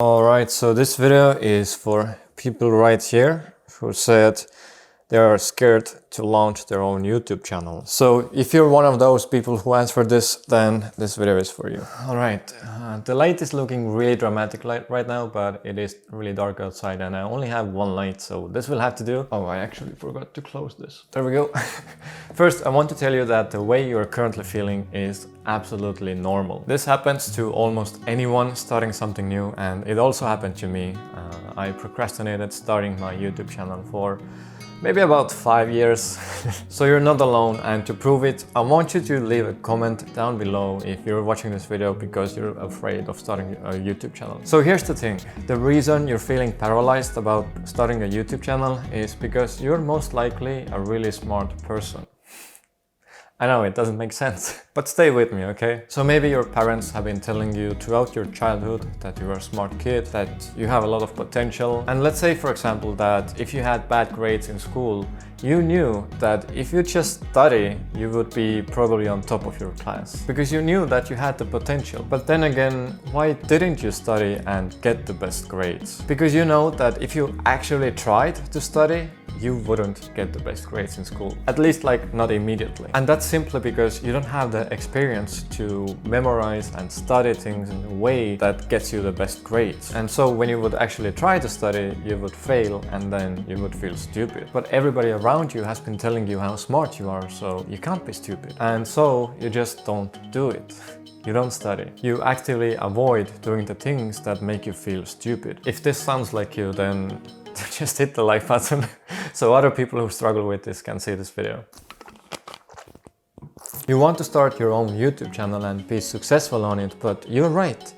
Alright, so this video is for people right here who said they are scared to launch their own YouTube channel. So if you're one of those people who answered this, then this video is for you. Alright, the light is looking really dramatic right now, but it is really dark outside and I only have one light, so this will have to do. Oh, I actually forgot to close this. There we go. First, I want to tell you that the way you're currently feeling is absolutely normal. This happens to almost anyone starting something new, and it also happened to me. I procrastinated starting my YouTube channel for maybe about 5 years. So you're not alone, and to prove it, I want you to leave a comment down below if you're watching this video because you're afraid of starting a YouTube channel. So here's the thing, the reason you're feeling paralyzed about starting a YouTube channel is because you're most likely a really smart person. I know it doesn't make sense, but stay with me, okay? So maybe your parents have been telling you throughout your childhood that you're a smart kid, that you have a lot of potential. And let's say, for example, that if you had bad grades in school, you knew that if you just study, you would be probably on top of your class. Because you knew that you had the potential. But then again, why didn't you study and get the best grades? Because you know that if you actually tried to study, you wouldn't get the best grades in school. At least not immediately. And that's simply because you don't have the experience to memorize and study things in a way that gets you the best grades. And so when you would actually try to study, you would fail and then you would feel stupid. But everybody around you has been telling you how smart you are, so you can't be stupid. And so you just don't do it. You don't study. You actively avoid doing the things that make you feel stupid. If this sounds like you, then just hit the like button so other people who struggle with this can see this video. You want to start your own YouTube channel and be successful on it, but you're right.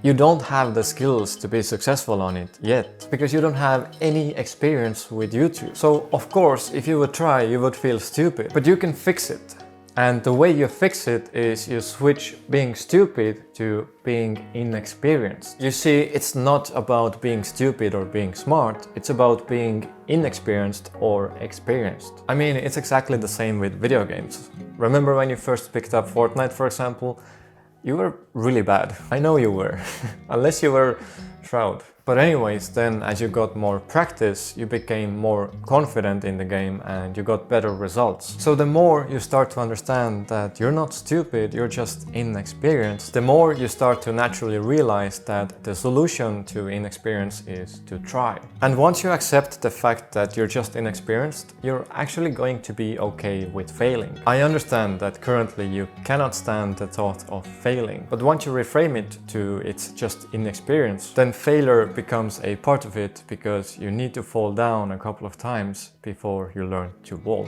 You don't have the skills to be successful on it yet, because you don't have any experience with YouTube. So of course, if you would try, you would feel stupid, but you can fix it. And the way you fix it is you switch being stupid to being inexperienced. You see, it's not about being stupid or being smart, it's about being inexperienced or experienced. I mean, it's exactly the same with video games. Remember when you first picked up Fortnite, for example? You were really bad. I know you were, unless you were Shroud. But anyways, then as you got more practice, you became more confident in the game and you got better results. So the more you start to understand that you're not stupid, you're just inexperienced, the more you start to naturally realize that the solution to inexperience is to try. And once you accept the fact that you're just inexperienced, you're actually going to be okay with failing. I understand that currently you cannot stand the thought of failing, but once you reframe it to it's just inexperience, then failure becomes a part of it, because you need to fall down a couple of times before you learn to walk.